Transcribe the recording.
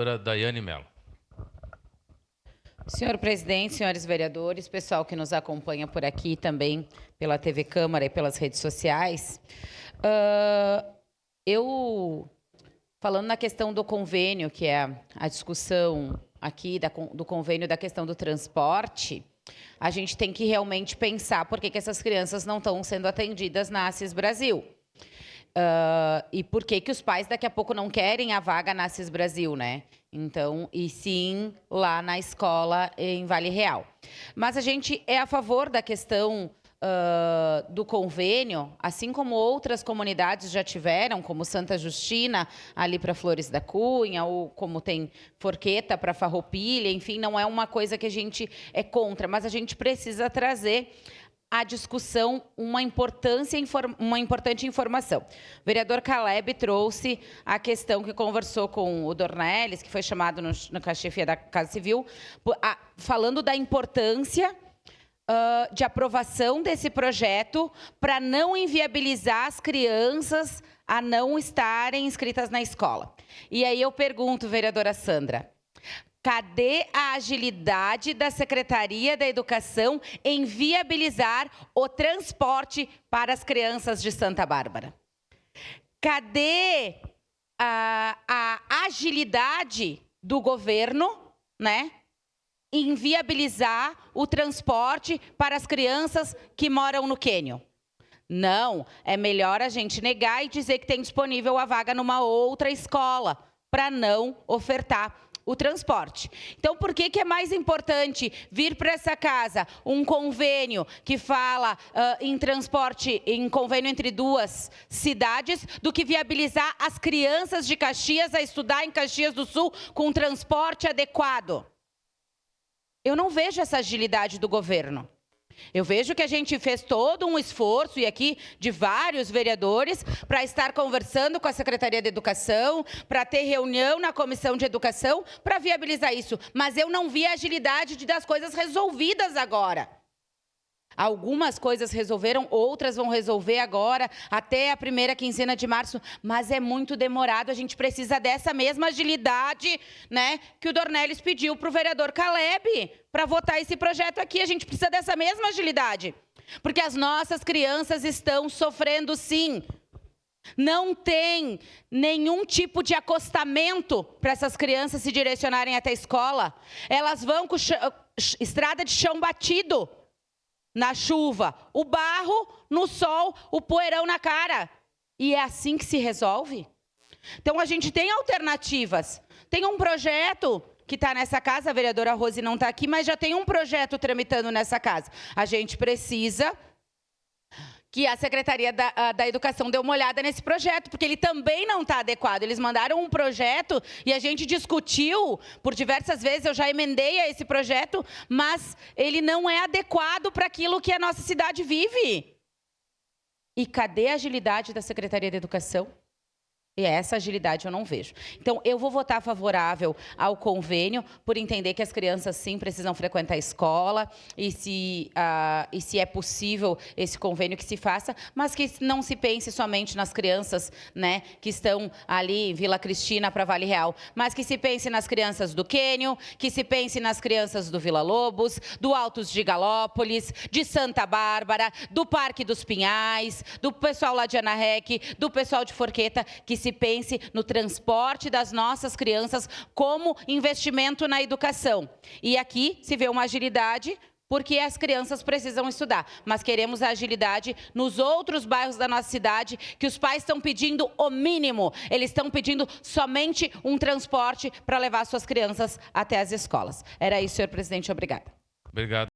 Vereadora Daiane Mello. Senhor presidente, senhores vereadores, pessoal que nos acompanha por aqui também pela TV Câmara e pelas redes sociais, falando na questão do convênio, que é a discussão aqui do convênio da questão do transporte, a gente tem que realmente pensar por que essas crianças não estão sendo atendidas na Assis Brasil. E por que os pais daqui a pouco não querem a vaga na Assis Brasil, né? Então, e sim lá na escola em Vale Real. Mas a gente é a favor da questão do convênio, assim como outras comunidades já tiveram, como Santa Justina, ali para Flores da Cunha, ou como tem Forqueta para Farroupilha, enfim, não é uma coisa que a gente é contra, mas a gente precisa trazer a discussão uma importante informação. O vereador Caleb trouxe a questão que conversou com o Dornelles, que foi chamado na chefia da Casa Civil, falando da importância de aprovação desse projeto para não inviabilizar as crianças a não estarem inscritas na escola. E aí eu pergunto, vereadora Sandra, cadê a agilidade da Secretaria da Educação em viabilizar o transporte para as crianças de Santa Bárbara? Cadê a agilidade do governo, né, em viabilizar o transporte para as crianças que moram no Quênio? Não, é melhor a gente negar e dizer que tem disponível a vaga numa outra escola, para não ofertar o transporte. Então, por que é mais importante vir para essa casa um convênio que fala em transporte, em convênio entre duas cidades, do que viabilizar as crianças de Caxias a estudar em Caxias do Sul com transporte adequado? Eu não vejo essa agilidade do governo. Eu vejo que a gente fez todo um esforço, e aqui de vários vereadores, para estar conversando com a Secretaria de Educação, para ter reunião na Comissão de Educação, para viabilizar isso. Mas eu não vi a agilidade das coisas resolvidas agora. Algumas coisas resolveram, outras vão resolver agora, até a primeira quinzena de março, mas é muito demorado. A gente precisa dessa mesma agilidade, né, que o Dornelles pediu para o vereador Caleb para votar esse projeto aqui. A gente precisa dessa mesma agilidade, porque as nossas crianças estão sofrendo, sim. Não tem nenhum tipo de acostamento para essas crianças se direcionarem até a escola. Elas vão com estrada de chão batido. Na chuva, o barro, no sol, o poeirão na cara. E é assim que se resolve? Então, a gente tem alternativas. Tem um projeto que está nessa casa, a vereadora Rose não está aqui, mas já tem um projeto tramitando nessa casa. A gente precisa que a Secretaria da Educação dê uma olhada nesse projeto, porque ele também não está adequado. Eles mandaram um projeto e a gente discutiu por diversas vezes, eu já emendei a esse projeto, mas ele não é adequado para aquilo que a nossa cidade vive. E cadê a agilidade da Secretaria da Educação? E essa agilidade eu não vejo. Então, eu vou votar favorável ao convênio, por entender que as crianças, sim, precisam frequentar a escola, e se é possível esse convênio que se faça, mas que não se pense somente nas crianças, né, que estão ali em Vila Cristina para Vale Real, mas que se pense nas crianças do Quênio, que se pense nas crianças do Vila Lobos, do Altos de Galópolis, de Santa Bárbara, do Parque dos Pinhais, do pessoal lá de Anarrec, do pessoal de Forqueta, que se pense no transporte das nossas crianças como investimento na educação. E aqui se vê uma agilidade, porque as crianças precisam estudar, mas queremos a agilidade nos outros bairros da nossa cidade, que os pais estão pedindo o mínimo. Eles estão pedindo somente um transporte para levar suas crianças até as escolas. Era isso, senhor presidente. Obrigada. Obrigado.